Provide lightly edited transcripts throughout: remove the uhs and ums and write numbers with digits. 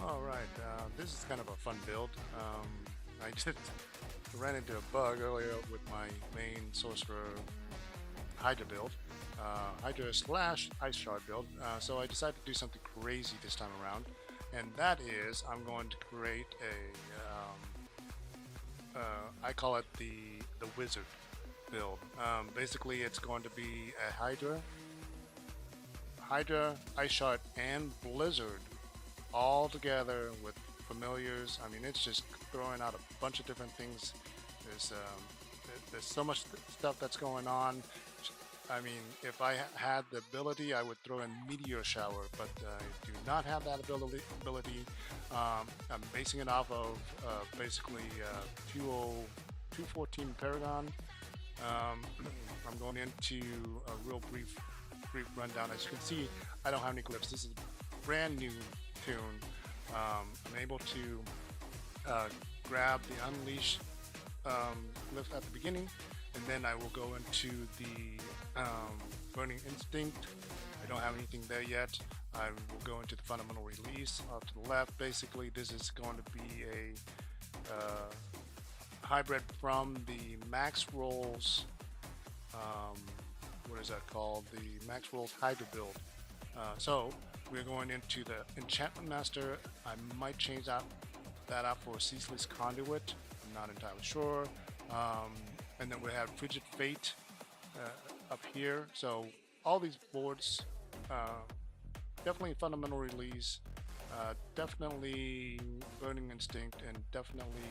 All right, this is kind of a fun build. I just ran into a bug earlier with my main sorcerer Hydra build, Hydra slash IceShard build. So I decided to do something crazy this time around, and that is I'm going to create I call it the Wizard build. Basically, it's going to be a Hydra, IceShard, and Blizzard all together with familiars. I mean, it's just throwing out a bunch of different things. There's there's so much stuff that's going on. I mean, if I had the ability, I would throw in Meteor Shower, but I do not have that ability. I'm basing it off of basically 214 Paragon. I'm going into a real brief rundown. As you can see, I don't have any glyphs. This is a brand new tune. I'm able to grab the Unleash glyph at the beginning, and then I will go into the Burning Instinct. I don't have anything there yet. I will go into the Fundamental Release off to the left. Basically, this is going to be a hybrid from the Max Rolls, what is that called? The Max Rolls Hydra build. So we're going into the Enchantment Master. I might change that out for a Ceaseless Conduit. I'm not entirely sure. And then we have Frigid Fate up here. So all these boards, definitely Fundamental Release, definitely Burning Instinct, and definitely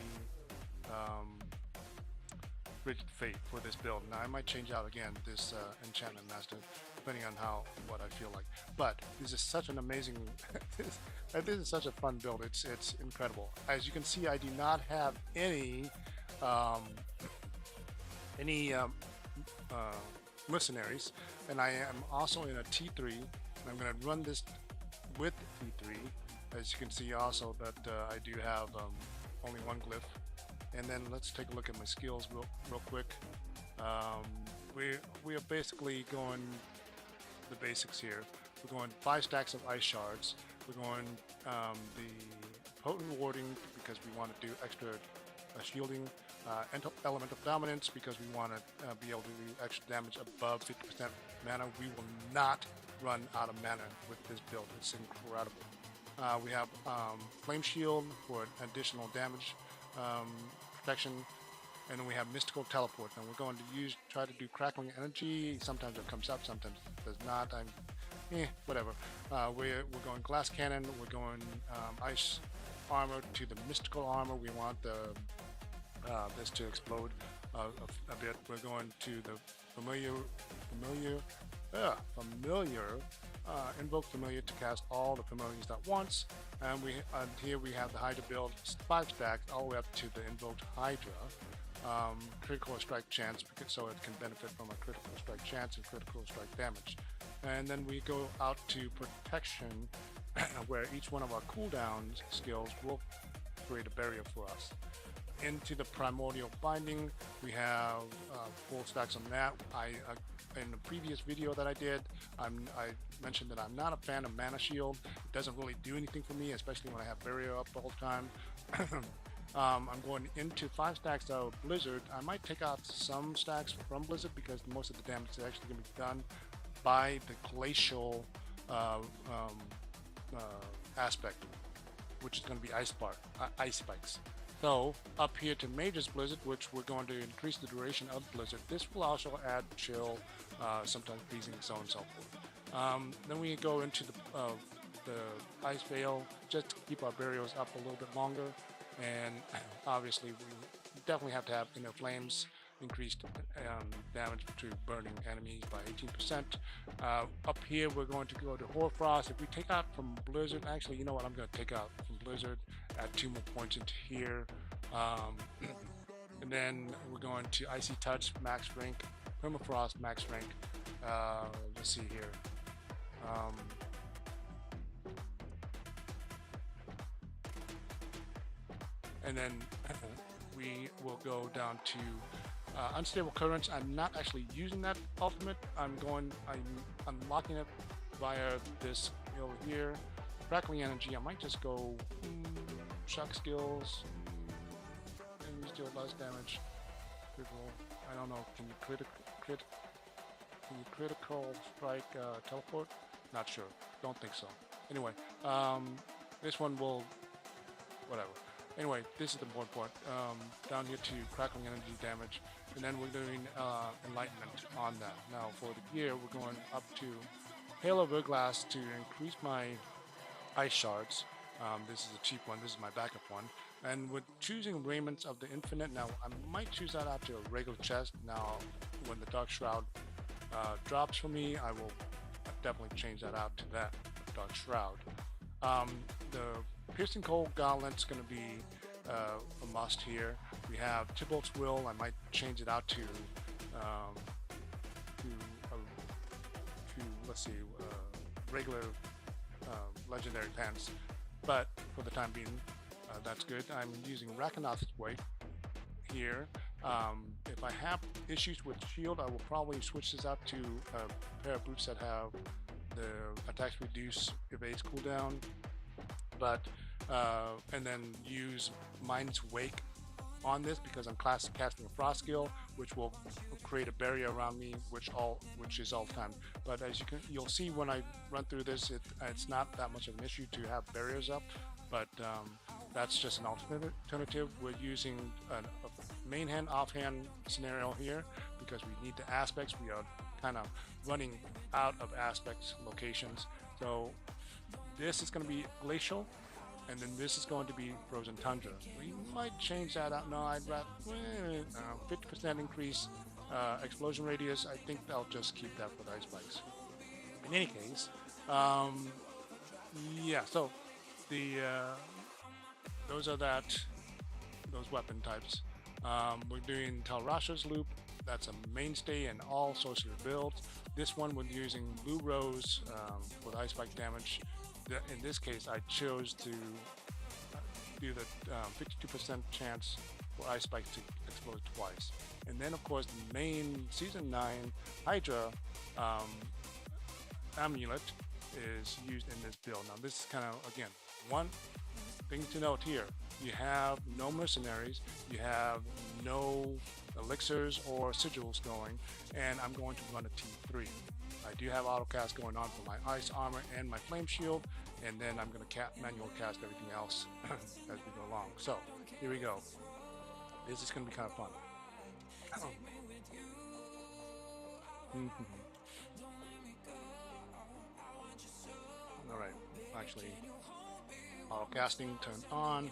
Frigid Fate for this build. Now I might change out again this Enchantment Master, depending on what I feel like. But this is such an amazing, this is such a fun build. It's incredible. As you can see, I do not have any mercenaries, and I am also in a T3, and I'm going to run this with T3. As you can see also that I do have only one glyph. And then let's take a look at my skills real quick. We are basically going the basics here. We're going 5 stacks of ice shards. We're going the potent warding because we want to do extra shielding, elemental dominance because we want to be able to do extra damage above 50% mana. We will not run out of mana with this build. It's incredible. We have flame shield for additional damage protection, and then we have mystical teleport, and we're going to try to do crackling energy. Sometimes it comes up, sometimes it does not. Whatever. We're going glass cannon. We're going ice armor to the mystical armor. We want this to explode a bit. We're going to the familiar invoke familiar to cast all the familiars at once, and here we have the Hydra build 5 stacks all the way up to the invoked Hydra. Critical strike chance, so it can benefit from a critical strike chance and critical strike damage. And then we go out to protection, where each one of our cooldown skills will create a barrier for us. Into the primordial binding, we have 4 stacks on that. In the previous video that I did, I mentioned that I'm not a fan of mana shield. It doesn't really do anything for me, especially when I have barrier up all the time. I'm going into 5 stacks of Blizzard. I might take out some stacks from Blizzard because most of the damage is actually going to be done by the glacial aspect, which is going to be ice spikes. So up here to Mage's Blizzard, which we're going to increase the duration of Blizzard. This will also add chill, sometimes freezing, so on and so forth. Then we go into the Ice Veil just to keep our barriers up a little bit longer, and obviously we definitely have to have inner flames, increased damage to burning enemies by 18%. Up here we're going to go to Hoarfrost. If we take out from Blizzard, actually, you know what, I'm going to take out from Blizzard, add 2 more points into here, and then we're going to Icy Touch max rank, Permafrost max rank. Let's see here. And then we will go down to Unstable Currents. I'm not actually using that ultimate. I'm unlocking it via this skill here. crackling energy, I might just go shock skills. Enemies deal less damage. Critical. I don't know. Can you critical strike teleport? Not sure. Don't think so. Anyway, this one will whatever. Anyway, this is the important part. Down here to crackling energy damage, and then we're doing enlightenment on that. Now for the gear, we're going up to Halo Verglass to increase my ice shards. This is a cheap one. This is my backup one. And with choosing Raiments of the Infinite, now I might choose that out to a regular chest. Now, when the Dark Shroud drops for me, I will definitely change that out to that Dark Shroud. The Piercing Cold Gauntlet's going to be a must here. We have Tybalt's Will. I might change it out to let's see, regular legendary pants. But for the time being, that's good. I'm using Rakanath's Weight here. If I have issues with shield, I will probably switch this out to a pair of boots that have the attacks reduce evades cooldown. But and then use Mind's Wake on this because I'm casting a frost skill, which will create a barrier around me, which is all the time. But as you'll see when I run through this, it's not that much of an issue to have barriers up. But that's just an alternative. We're using a main hand offhand scenario here because we need the aspects. We are kind of running out of aspects locations. So this is going to be glacial, and then this is going to be frozen tundra. We might change that out. No, I'd rather 50% increase explosion radius. I think I'll just keep that for the ice spikes. In any case, yeah. So the those weapon types. We're doing Talrasha's Loop. That's a mainstay in all sorcerer builds. This one we're using Blue Rose for the ice spike damage. In this case, I chose to do the 52% chance for ice spike to explode twice. And then, of course, the main Season 9 Hydra amulet is used in this build. Now, this is kind of, again, one thing to note here. You have no mercenaries, you have no elixirs or sigils going, and I'm going to run a T3. I do have autocast going on for my ice armor and my flame shield, and then I'm going to manual cast everything else as we go along. So here we go. This is going to be kind of fun. All right, actually, autocasting turned on,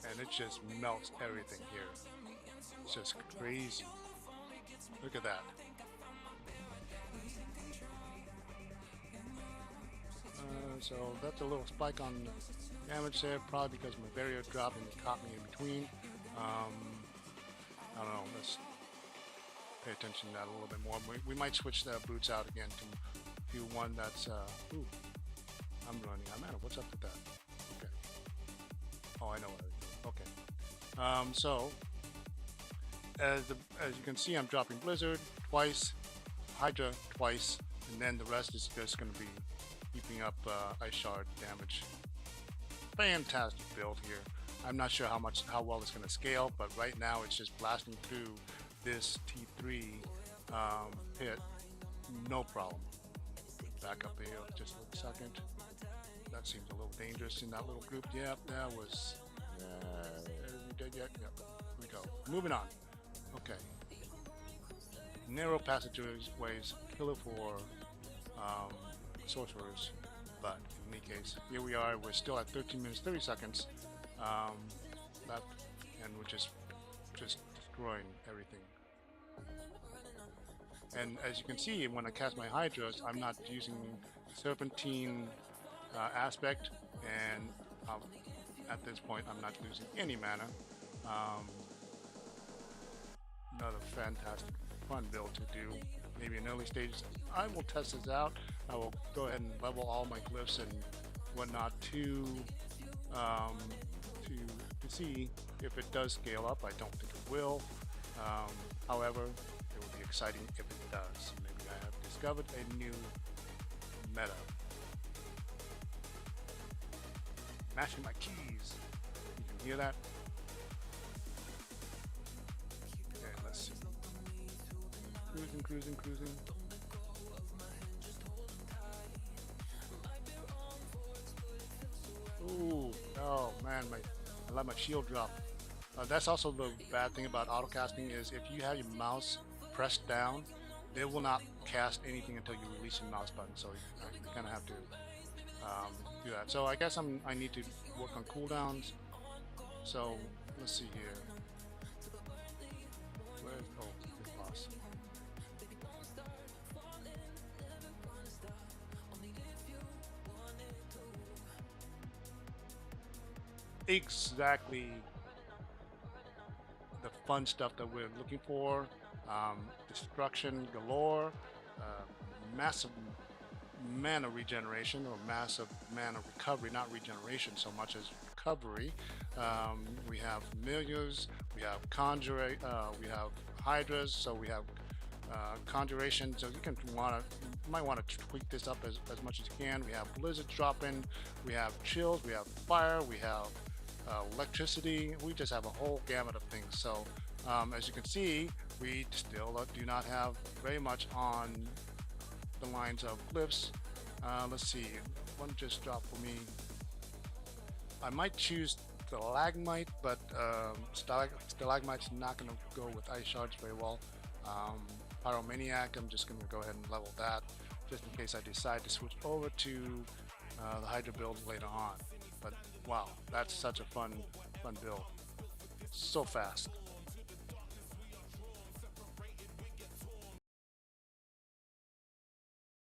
and it just melts everything here. It's just crazy. Look at that. So that's a little spike on damage there, probably because my barrier dropped and it caught me in between. I don't know. Let's pay attention to that a little bit more. We might switch the boots out again to do one that's. Ooh, I'm running. I'm out of. What's up with that? Okay. Oh, I know what I do. Okay. So as you can see, I'm dropping Blizzard twice, Hydra twice, and then the rest is just going to be keeping up IceShard damage. Fantastic build here. I'm not sure how well it's going to scale, but right now it's just blasting through this T3 pit, no problem. Back up here just a second. That seems a little dangerous in that little group. Yep, that was. We did yet? Yep. Here we go. Moving on. Okay. Narrow passageways, killer for sorcerers, but in any case, here we are. We're still at 13 minutes 30 seconds left, and we're just destroying everything. And as you can see, when I cast my Hydras, I'm not using Serpentine aspect, and at this point, I'm not losing any mana. Another fantastic, fun build to do. Maybe in early stages, I will test this out. I will go ahead and level all my glyphs and whatnot to see if it does scale up. I don't think it will. However, it will be exciting if it does. Maybe I have this discovered a new meta. Mashing my keys. You can hear that? Okay, let's see. Cruising, cruising, cruising. Ooh, oh man, I let my shield drop. That's also the bad thing about autocasting is if you have your mouse pressed down, they will not cast anything until you release your mouse button. So you kind of have to do that. So I guess I need to work on cooldowns. So let's see here. Where's good boss? Exactly the fun stuff that we're looking for. Destruction galore, massive mana regeneration or massive mana recovery, not regeneration so much as recovery. We have familiars, we have conjure, we have hydras, so we have conjuration. So you might want to tweak this up as much as you can. We have blizzards dropping, we have chills, we have fire, we have electricity. We just have a whole gamut of things. So as you can see, we still do not have very much on the lines of glyphs. Let's see, one just dropped for me. I might choose stalagmite, but stalagmite's not going to go with ice shards very well. Pyromaniac, I'm just going to go ahead and level that just in case I decide to switch over to the Hydra build later on. But wow, that's such a fun build. So fast.